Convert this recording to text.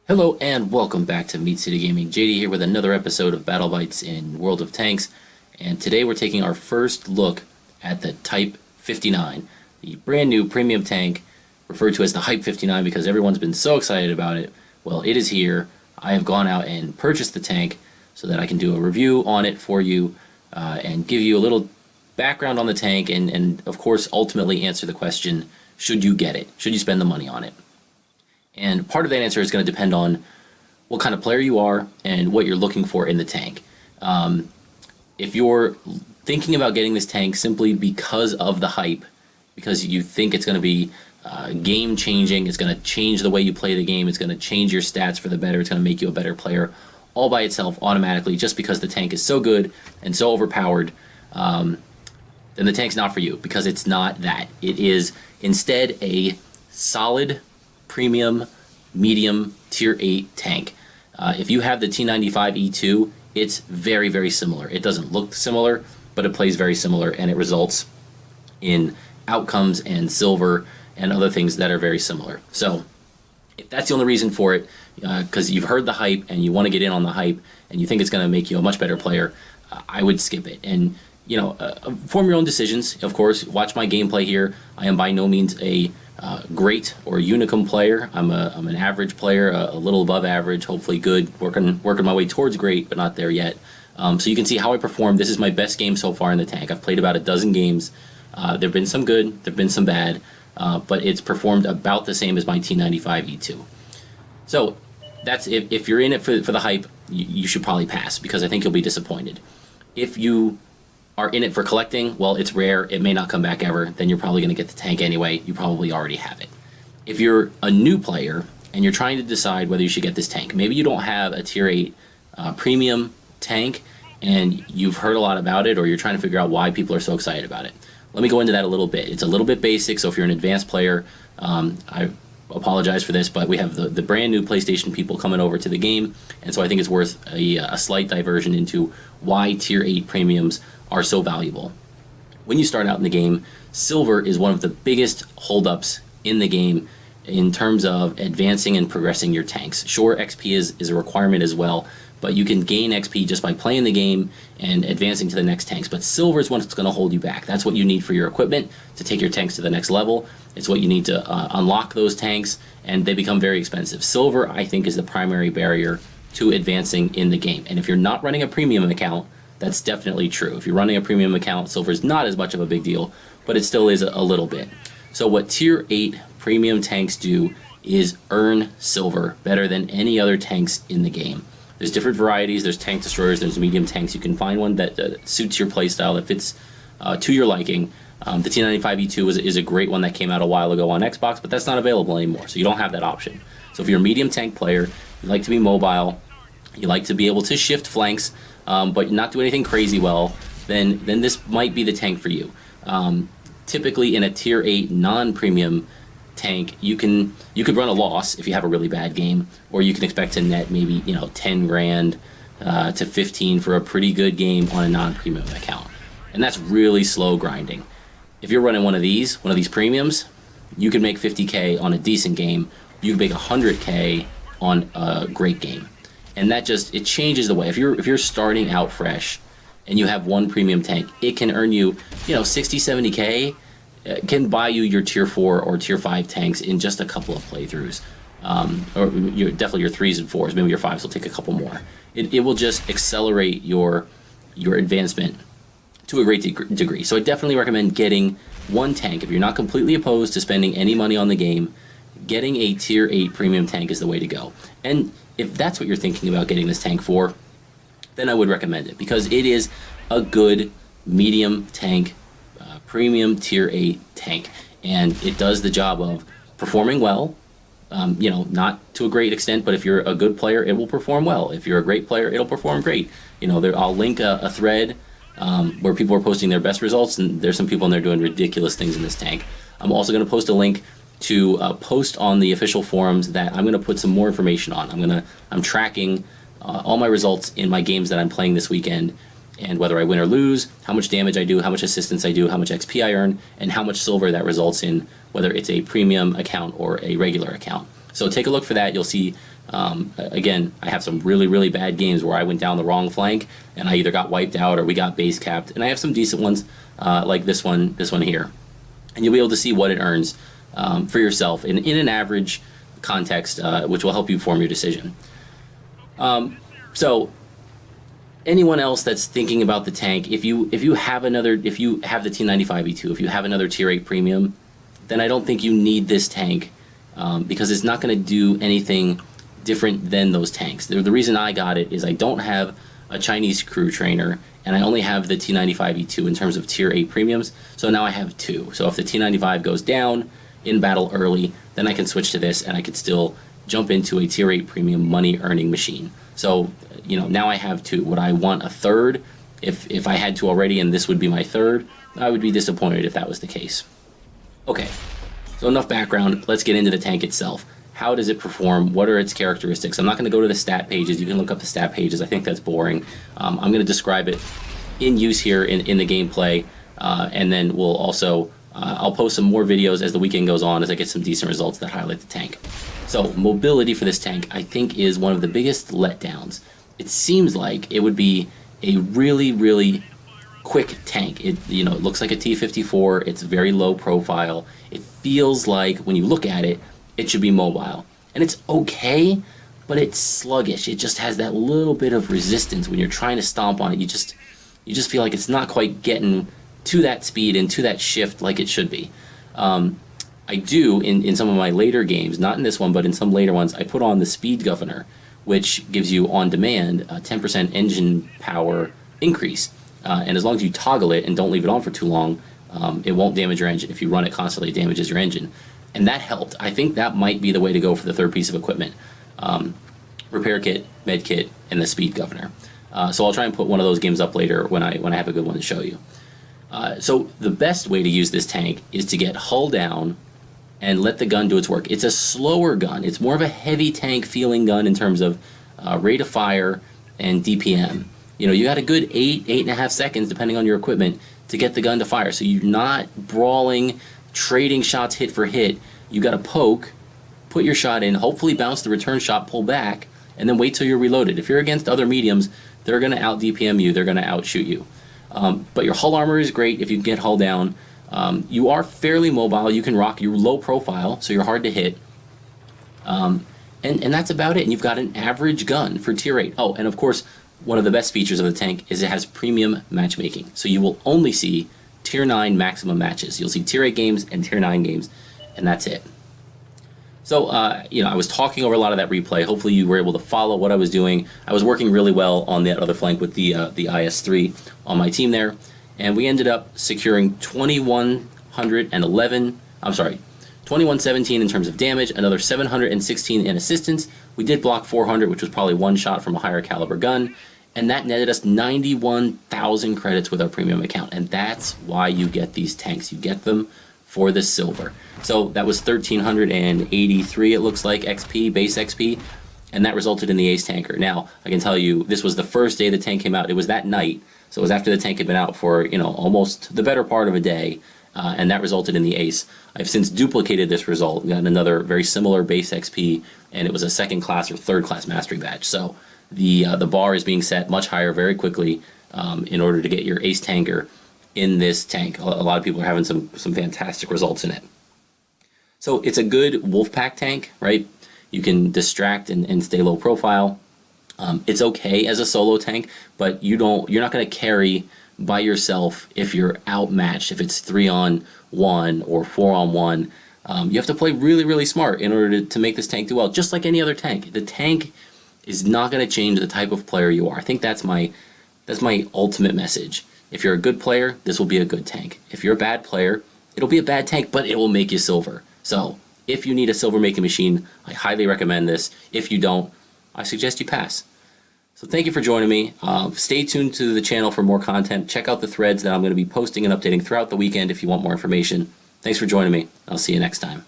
Hello and welcome back to Meat City Gaming. JD here with another episode of Battle Bites in World of Tanks, and today we're taking our first look at the Type 59, the brand new premium tank referred to as the Hype 59 because everyone's been so excited about it. Well, it is here. I have gone out and purchased the tank so that I can do a review on it for you and give you a little background on the tank and of course ultimately answer the question, should you get it? Should you spend the money on it? And part of that answer is going to depend on what kind of player you are and what you're looking for in the tank. If you're thinking about getting this tank simply because of the hype, because you think it's going to be game changing, it's going to change the way you play the game, it's going to change your stats for the better, it's going to make you a better player all by itself automatically just because the tank is so good and so overpowered, then the tank's not for you, because it's not that. It is instead a solid premium medium tier 8 tank. If you have the T95E2, it's very, very similar. It doesn't look similar, but it plays very similar, and it results in outcomes and silver and other things that are very similar. So if that's the only reason for it, because you've heard the hype and you want to get in on the hype and you think it's going to make you a much better player, I would skip it. And form your own decisions. Of course, watch my gameplay here. I am by no means a great or unicum player. I'm an average player, a little above average, hopefully good, working my way towards great, but not there yet. So you can see how I perform. This is my best game so far in the tank. I've played about a dozen games. There have been some good, there have been some bad, but it's performed about the same as my T95E2. So that's if you're in it for the hype, you should probably pass, because I think you'll be disappointed. If you are in it for collecting, well, it's rare, it may not come back ever, then you're probably going to get the tank anyway. You probably already have it. If you're a new player and you're trying to decide whether you should get this tank, maybe you don't have a tier 8 premium tank and you've heard a lot about it, or you're trying to figure out why people are so excited about it. Let me go into that a little bit. It's a little bit basic, so if you're an advanced player, I apologize for this, but we have the brand new PlayStation people coming over to the game, and so I think it's worth a slight diversion into why tier 8 premiums are so valuable. When you start out in the game, silver is one of the biggest holdups in the game in terms of advancing and progressing your tanks. Sure, XP is a requirement as well, but you can gain XP just by playing the game and advancing to the next tanks. But silver is what's going to hold you back. That's what you need for your equipment to take your tanks to the next level. It's what you need to unlock those tanks, and they become very expensive. Silver, I think, is the primary barrier to advancing in the game. And if you're not running a premium account, that's definitely true. If you're running a premium account, silver is not as much of a big deal, but it still is a little bit. So what tier 8 premium tanks do is earn silver better than any other tanks in the game. There's different varieties. There's tank destroyers, there's medium tanks. You can find one that suits your playstyle, that fits to your liking. The T95E2 is a great one that came out a while ago on Xbox, but that's not available anymore, so you don't have that option. So if you're a medium tank player, you like to be mobile, you like to be able to shift flanks, but not do anything crazy well, then this might be the tank for you. Typically in a tier 8 non-premium tank, you could run a loss if you have a really bad game, or you can expect to net maybe 10 grand to 15 for a pretty good game on a non-premium account, and that's really slow grinding. If you're running one of these premiums, you can make 50k on a decent game. You can make 100k on a great game. And that it changes the way. If you're starting out fresh and you have one premium tank, it can earn you, 60, 70k, can buy you your tier 4 or tier 5 tanks in just a couple of playthroughs. Or definitely your 3s and 4s, maybe your 5s will take a couple more. It will just accelerate your advancement to a great degree. So I definitely recommend getting one tank. If you're not completely opposed to spending any money on the game, getting a tier 8 premium tank is the way to go. And if that's what you're thinking about getting this tank for, then I would recommend it, because it is a good medium tank, premium tier 8 tank, and it does the job of performing well. Not to a great extent, but if you're a good player, it will perform well. If you're a great player, it'll perform great. I'll link a thread where people are posting their best results, and there's some people in there doing ridiculous things in this tank. I'm also going to post a link to post on the official forums that I'm going to put some more information on. I'm tracking all my results in my games that I'm playing this weekend, and whether I win or lose, how much damage I do, how much assistance I do, how much XP I earn, and how much silver that results in, whether it's a premium account or a regular account. So take a look for that. You'll see, again, I have some really, really bad games where I went down the wrong flank and I either got wiped out or we got base capped. And I have some decent ones like this one here. And you'll be able to see what it earns for yourself in an average context, which will help you form your decision. So anyone else that's thinking about the tank, if you have the T95E2, if you have another tier 8 premium, then I don't think you need this tank because it's not going to do anything different than those tanks. The reason I got it is I don't have a Chinese crew trainer and I only have the T95E2 in terms of tier 8 premiums, so now I have two. So if the T95 goes down in battle early, then I can switch to this and I could still jump into a tier 8 premium money earning machine. So, now I have two. Would I want a third? If I had two already and this would be my third, I would be disappointed if that was the case. Okay, so enough background. Let's get into the tank itself. How does it perform? What are its characteristics? I'm not going to go to the stat pages. You can look up the stat pages. I think that's boring. I'm going to describe it in use here in the gameplay, and then we'll also I'll post some more videos as the weekend goes on as I get some decent results that highlight the tank. So mobility for this tank, I think, is one of the biggest letdowns. It seems like it would be a really, really quick tank. It looks like a T-54. It's very low profile. It feels like when you look at it, it should be mobile. And it's okay, but it's sluggish. It just has that little bit of resistance when you're trying to stomp on it. You just feel like it's not quite getting to that speed and to that shift like it should be. I do, in some of my later games, not in this one, but in some later ones, I put on the speed governor, which gives you on demand a 10% engine power increase. And as long as you toggle it and don't leave it on for too long, it won't damage your engine. If you run it constantly, it damages your engine. And that helped. I think that might be the way to go for the third piece of equipment. Repair kit, med kit, and the speed governor. So I'll try and put one of those games up later when I have a good one to show you. So the best way to use this tank is to get hull down and let the gun do its work. It's a slower gun. It's more of a heavy tank feeling gun in terms of rate of fire and DPM. You got a good 8.5 seconds, depending on your equipment, to get the gun to fire. So you're not brawling, trading shots hit for hit. You got to poke, put your shot in, hopefully bounce the return shot, pull back, and then wait till you're reloaded. If you're against other mediums, they're going to out DPM you. They're going to outshoot you. But your hull armor is great if you can get hull down. You are fairly mobile. You can rock. You're low profile, so you're hard to hit. And that's about it. And you've got an average gun for tier 8. Oh, and of course, one of the best features of the tank is it has premium matchmaking. So you will only see tier 9 maximum matches. You'll see tier 8 games and tier 9 games, and that's it. So, I was talking over a lot of that replay. Hopefully you were able to follow what I was doing. I was working really well on that other flank with the IS-3 on my team there. And we ended up securing 2117 in terms of damage, another 716 in assistance. We did block 400, which was probably one shot from a higher caliber gun. And that netted us 91,000 credits with our premium account. And that's why you get these tanks. You get them for the silver. So that was 1,383, it looks like, XP, base XP, and that resulted in the ace tanker. Now, I can tell you, this was the first day the tank came out. It was that night, so it was after the tank had been out for, almost the better part of a day, and that resulted in the ace. I've since duplicated this result, gotten another very similar base XP, and it was a second class or third class mastery badge. So the bar is being set much higher very quickly in order to get your ace tanker in this tank. A lot of people are having some fantastic results in it. So it's a good Wolfpack tank, right? You can distract and stay low profile. It's okay as a solo tank, but you're not going to carry by yourself if you're outmatched, if it's 3-on-1 or 4-on-1. You have to play really, really smart in order to make this tank do well, just like any other tank. The tank is not going to change the type of player you are. I think that's my ultimate message. If you're a good player, this will be a good tank. If you're a bad player, it'll be a bad tank, but it will make you silver. So if you need a silver making machine, I highly recommend this. If you don't, I suggest you pass. So thank you for joining me. Stay tuned to the channel for more content. Check out the threads that I'm going to be posting and updating throughout the weekend if you want more information. Thanks for joining me. I'll see you next time.